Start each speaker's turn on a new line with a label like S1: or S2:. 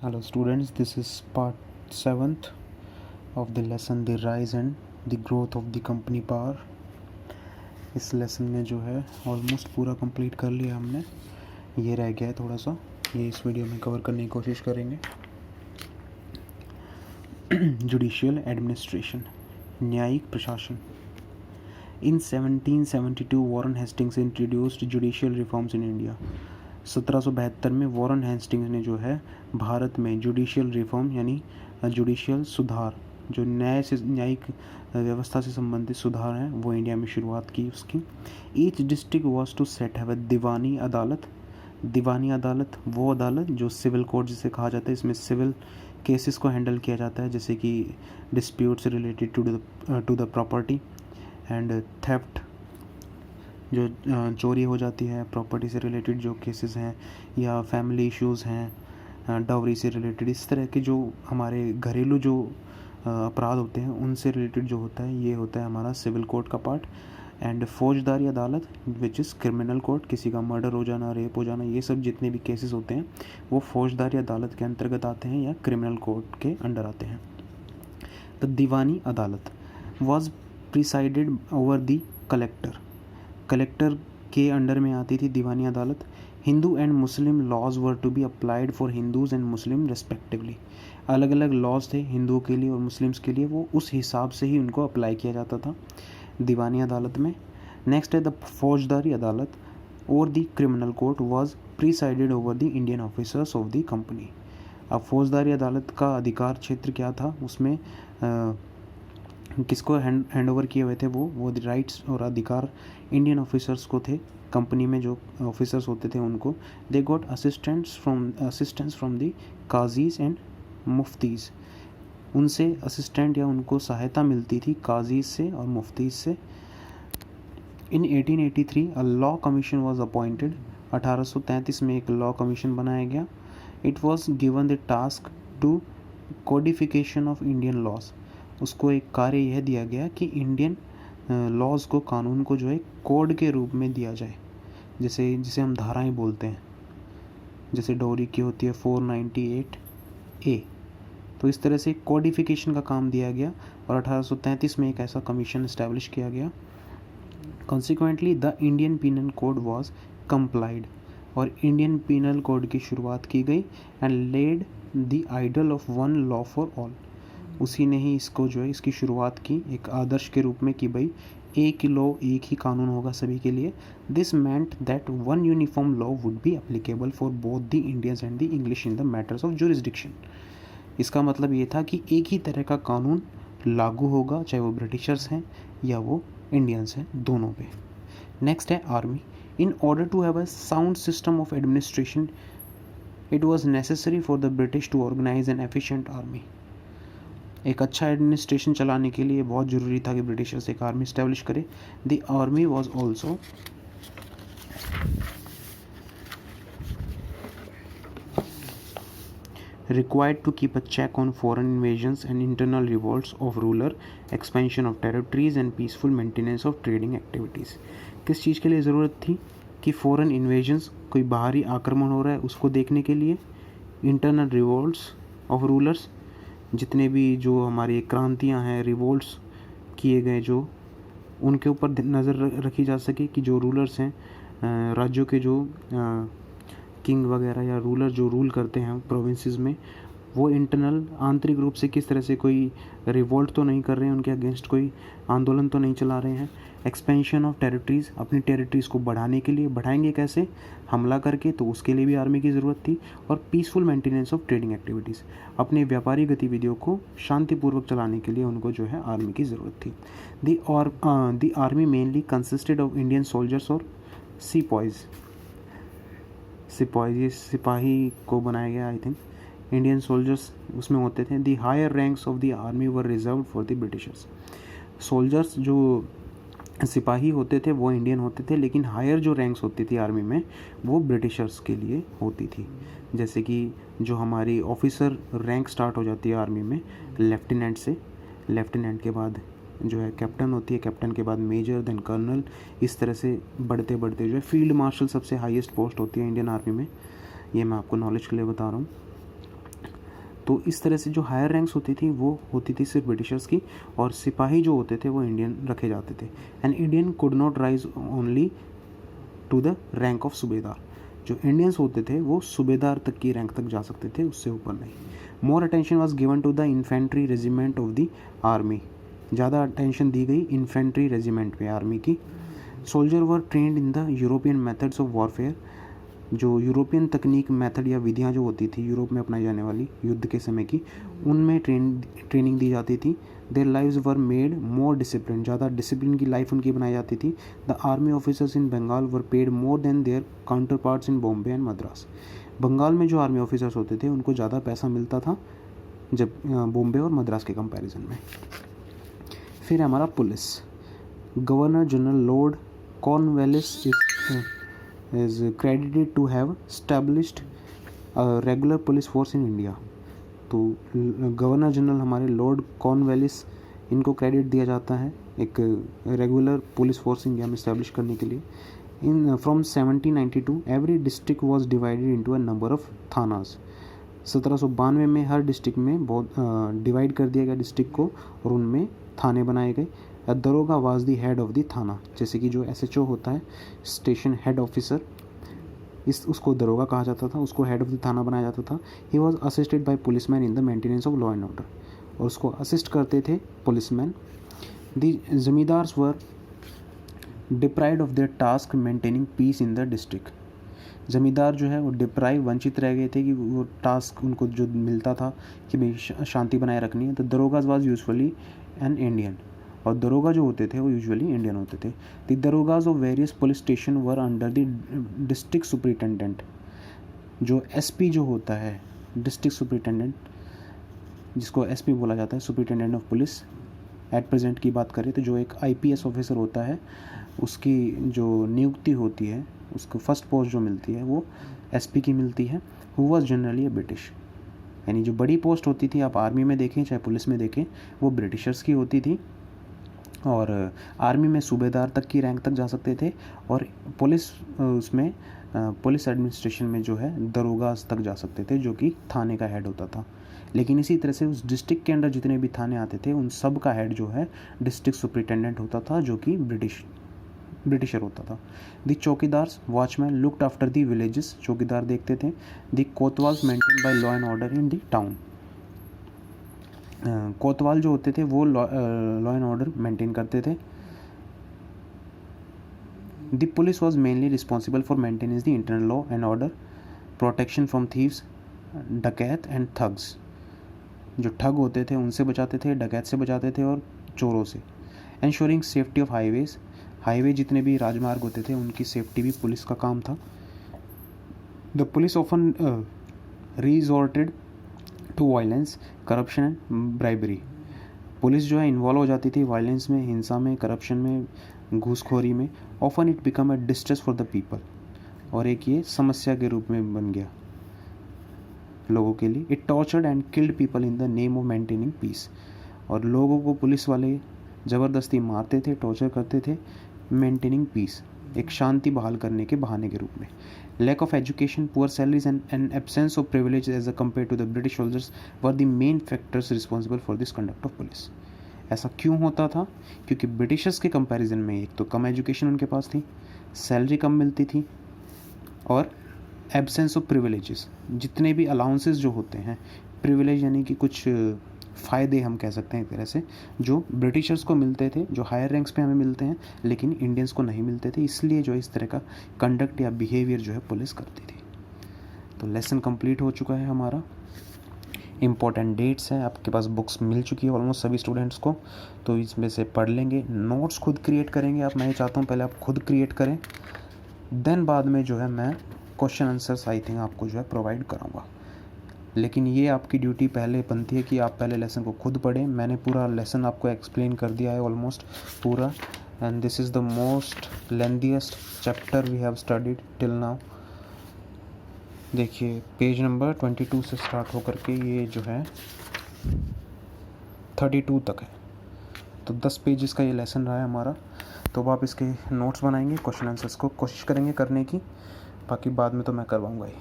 S1: Hello students, this is part 7th of the lesson The Rise and the Growth of the Company Power। इस lesson में जो है almost पूरा complete कर लिया हमने, ये रह गया है थोड़ा सा, ये इस वीडियो में कवर करने की कोशिश करेंगे। जुडिशियल एडमिनिस्ट्रेशन, न्यायिक प्रशासन। इन 1772 Warren Hastings introduced judicial reforms in India. 1772 में वॉरेन हेस्टिंग्स ने जो है भारत में जुडिशियल रिफॉर्म यानी जुडिशियल सुधार, जो न्यायिक व्यवस्था से संबंधित सुधार हैं, वो इंडिया में शुरुआत की उसकी। Each district was to set have diwani adalat. दीवानी अदालत वो अदालत जो सिविल कोर्ट जिसे कहा जाता है, इसमें सिविल केसेस को हैंडल किया जाता है, जैसे कि disputes related to the property and theft, जो चोरी हो जाती है प्रॉपर्टी से रिलेटेड जो केसेस हैं, या फैमिली इश्यूज़ हैं, डाउरी से रिलेटेड, इस तरह के जो हमारे घरेलू जो अपराध होते हैं उनसे रिलेटेड जो होता है, ये होता है हमारा सिविल कोर्ट का पार्ट। एंड फौजदारी अदालत विच इज़ क्रिमिनल कोर्ट, किसी का मर्डर हो जाना, रेप हो जाना, ये सब जितने भी केसेस होते हैं वो फौजदारी अदालत के अंतर्गत आते हैं या क्रिमिनल कोर्ट के अंडर आते हैं। द दीवानी अदालत was presided over the collector. Collector के अंडर में आती थी दीवानी अदालत। Hindu and Muslim laws were to be applied for Hindus and Muslim respectively. अलग अलग लॉज थे हिंदुओं के लिए और मुस्लिम्स के लिए, वो उस हिसाब से ही उनको अप्लाई किया जाता था दीवानी अदालत में। नेक्स्ट है द फौजदारी अदालत और the criminal court was presided over the Indian officers of the company. अब फौजदारी अदालत का अधिकार क्षेत्र क्या था, उसमें किसको हैंड ओवर किए हुए थे वो राइट्स और अधिकार इंडियन ऑफिसर्स को थे। कंपनी में जो ऑफिसर्स होते थे उनको they got assistance from the qazis and muftis. उनसे असिस्टेंट या उनको सहायता मिलती थी काजीज से और मुफ्तीज़ से। In 1883 a law commission was appointed. 1833 में एक लॉ कमीशन बनाया गया। It was given the task to codification of Indian laws. उसको एक कार्य यह दिया गया कि इंडियन लॉज को, कानून को जो है कोड के रूप में दिया जाए, जैसे जिसे हम धाराएं बोलते हैं, जैसे डोरी की होती है 498A। तो इस तरह से कोडिफिकेशन का काम दिया गया और 1833 में एक ऐसा कमीशन इस्टेब्लिश किया गया। Consequently the Indian penal code was complied, और इंडियन पीनल कोड की शुरुआत की गई and led the ideal of one law for all. उसी ने ही इसको जो है इसकी शुरुआत की एक आदर्श के रूप में कि भाई एक लॉ, एक ही कानून होगा सभी के लिए। This meant that one uniform law would be applicable for both the Indians and the English in the matters of jurisdiction. इसका मतलब ये था कि एक ही तरह का कानून लागू होगा, चाहे वो ब्रिटिशर्स हैं या वो इंडियंस हैं, दोनों पे। नेक्स्ट है army. In order to have a sound system of administration it was necessary for the British to organise an efficient army. एक अच्छा एडमिनिस्ट्रेशन चलाने के लिए बहुत ज़रूरी था कि ब्रिटिशर्स एक आर्मी इस्टेब्लिश करे। The army was also required to keep a check on foreign invasions and internal revolts of ruler, expansion of territories and peaceful maintenance of trading activities। किस चीज़ के लिए ज़रूरत थी कि फॉरेन इन्वेजन्स, कोई बाहरी आक्रमण हो रहा है उसको देखने के लिए, इंटरनल रिवोल्ट्स ऑफ रूलर्स, जितने भी जो हमारी क्रांतियां हैं, रिवोल्ट्स किए गए जो, उनके ऊपर नज़र रखी जा सके कि जो रूलर्स हैं, राज्यों के जो किंग वगैरह या रूलर जो रूल करते हैं प्रोविंसेस में, वो इंटरनल आंतरिक रूप से किस तरह से कोई रिवोल्ट तो नहीं कर रहे हैं, उनके अगेंस्ट कोई आंदोलन तो नहीं चला रहे हैं। एक्सपेंशन ऑफ टेरिटरीज़, अपनी टेरिटरीज़ को बढ़ाने के लिए, बढ़ाएंगे कैसे, हमला करके, तो उसके लिए भी आर्मी की ज़रूरत थी। और peaceful maintenance of trading activities, अपने व्यापारी गतिविधियों को शांतिपूर्वक चलाने के लिए उनको जो है आर्मी की ज़रूरत थी। The army mainly consisted of Indian soldiers और सीपॉयज़। सिपाही, सिपाही को बनाया गया, आई थिंक इंडियन सोल्जर्स उसमें होते थे। The higher ranks of the army were reserve for the Britishers. Soldiers जो सिपाही होते थे वो इंडियन होते थे, लेकिन हायर जो रैंक्स होती थी आर्मी में वो ब्रिटिशर्स के लिए होती थी। जैसे कि जो हमारी ऑफिसर रैंक स्टार्ट हो जाती है आर्मी में लेफ्टिनेंट से, लेफ्टिनेंट के बाद जो है कैप्टन होती है, कैप्टन के बाद मेजर, देन कर्नल, इस तरह से बढ़ते बढ़ते जो है फील्ड मार्शल सबसे हाईएस्ट पोस्ट होती है इंडियन आर्मी में। ये मैं आपको नॉलेज के लिए बता रहा हूँ। तो इस तरह से जो हायर रैंक्स होती थी वो होती थी सिर्फ ब्रिटिशर्स की, और सिपाही जो होते थे वो इंडियन रखे जाते थे। And Indian could not rise only to the rank of subedar. जो इंडियंस होते थे वो सूबेदार तक की रैंक तक जा सकते थे, उससे ऊपर नहीं। More attention was given to the infantry regiment of the army. ज़्यादा अटेंशन दी गई इन्फेंट्री रेजिमेंट पे आर्मी की। Soldier were trained in the European methods of warfare. जो यूरोपियन तकनीक, मेथड या विधियाँ जो होती थी यूरोप में अपनाई जाने वाली युद्ध के समय की, उनमें ट्रेनिंग दी जाती थी। Their lives were made more discipline. ज़्यादा डिसिप्लिन की लाइफ उनकी बनाई जाती थी। The army officers in Bengal were paid more than their counterparts in Bombay and Madras. Bengal में जो आर्मी ऑफिसर्स होते थे उनको ज़्यादा पैसा मिलता था जब बॉम्बे और मद्रास के कंपैरिजन में। फिर है हमारा police. Governor general Lord Cornwallis is credited to have established a regular police force in India। तो गवर्नर जनरल हमारे लॉर्ड कॉर्नवालिस, इनको क्रेडिट दिया जाता है एक रेगुलर पुलिस फोर्स इंडिया में इस्टेब्लिश करने के लिए। In from 1792 every district was divided into a number of thanas. 1792 में हर डिस्ट्रिक्ट में बहुत डिवाइड कर दिया गया डिस्ट्रिक्ट को, और उनमें थाने बनाए गए। दरोगा was the head of the थाना। जैसे कि जो SHO होता है, स्टेशन हेड ऑफिसर, उसको दरोगा कहा जाता था, उसको हेड ऑफ द थाना बनाया जाता था। He was assisted by policeman in the maintenance of law and order. और उसको असिस्ट करते थे policeman. The zamindars were deprived of their task maintaining peace in the district. Zamindar जो है वो डिप्राइव, वंचित रह गए थे कि वो टास्क उनको जो मिलता था कि भाई शांति बनाए रखनी है। तो दरोगाज वाज यूजुअली एन इंडियन, और दरोगा जो होते थे वो यूजुअली इंडियन होते थे। The darogas of various police station were under the district superintendent. जो SP जो होता है, डिस्ट्रिक्ट सुपरिटेंडेंट, जिसको SP बोला जाता है, superintendent of police. At present की बात करें तो जो एक IPS ऑफिसर होता है, उसकी जो नियुक्ति होती है, उसको फर्स्ट पोस्ट जो मिलती है वो SP की मिलती है। Who was generally a British. यानी जो बड़ी पोस्ट होती थी, आप आर्मी में देखें चाहे पुलिस में देखें, वो ब्रिटिशर्स की होती थी। और आर्मी में सूबेदार तक की रैंक तक जा सकते थे, और पुलिस उसमें पुलिस एडमिनिस्ट्रेशन में जो है दरोगास तक जा सकते थे, जो कि थाने का हेड होता था। लेकिन इसी तरह से उस डिस्ट्रिक्ट के अंदर जितने भी थाने आते थे उन सब का हेड जो है डिस्ट्रिक्ट सुपरिटेंडेंट होता था, जो कि ब्रिटिशर होता था। The chowkidars watchman looked after the villages. चौकीदार देखते थे। The kotwals maintain by law and order in the town. कोतवाल जो होते थे वो लॉ एंड ऑर्डर मेंटेन करते थे। The police was mainly responsible for maintenance the internal law and order, protection from thieves, डकैत एंड थग्स। जो ठग होते थे उनसे बचाते थे, डकैत से बचाते थे, और चोरों से। Ensuring safety of highways. Highway जितने भी राजमार्ग होते थे उनकी सेफ्टी भी पुलिस का काम था। The police often resorted to violence, corruption and bribery. Police जो है इन्वॉल्व हो जाती थी वायलेंस में, हिंसा में, करप्शन में, घूसखोरी में। Often it become a distress for the people. और एक ये समस्या के रूप में बन गया लोगों के लिए। It tortured and killed people in the name of maintaining peace. और लोगों को पुलिस वाले ज़बरदस्ती मारते थे, टॉर्चर करते थे, मेंटेनिंग पीस, एक शांति बहाल करने के बहाने के रूप में। Lack of education, poor salaries and absence of privilege as a compare to the British soldiers were the main factors responsible for this conduct of police. ऐसा क्यों होता था? क्योंकि ब्रिटिशर्स के कंपैरिजन में एक तो कम एजुकेशन उनके पास थी, सैलरी कम मिलती थी, और एब्सेंस ऑफ प्रिविलेजेस, जितने भी अलाउंसेस जो होते हैं, प्रिविलेज यानी कि कुछ फ़ायदे हम कह सकते हैं एक तरह से, जो ब्रिटिशर्स को मिलते थे, जो हायर रैंक्स पे हमें मिलते हैं, लेकिन इंडियंस को नहीं मिलते थे। इसलिए जो इस तरह का कंडक्ट या बिहेवियर जो है पुलिस करती थी। तो लेसन कंप्लीट हो चुका है हमारा। इम्पॉर्टेंट डेट्स हैं, आपके पास बुक्स मिल चुकी है ऑलमोस्ट सभी स्टूडेंट्स को, तो इसमें से पढ़ लेंगे। नोट्स खुद क्रिएट करेंगे आप। मैं ये चाहता हूँ पहले आप खुद क्रिएट करें, देन बाद में जो है मैं क्वेश्चन आंसर्स आई थिंक आपको जो है प्रोवाइड कराऊंगा। लेकिन ये आपकी ड्यूटी पहले बनती है कि आप पहले लेसन को खुद पढ़ें। मैंने पूरा लेसन आपको एक्सप्लेन कर दिया है ऑलमोस्ट पूरा, and this is the most lengthiest chapter we have studied till now. देखिए पेज नंबर 22 से स्टार्ट होकर के ये जो है 32 तक है, तो 10 पेजेस का ये लेसन रहा है हमारा। तो अब आप इसके नोट्स बनाएंगे, क्वेश्चन आंसर्स को कोशिश करेंगे करने की, बाकी बाद में तो मैं करवाऊँगा ही।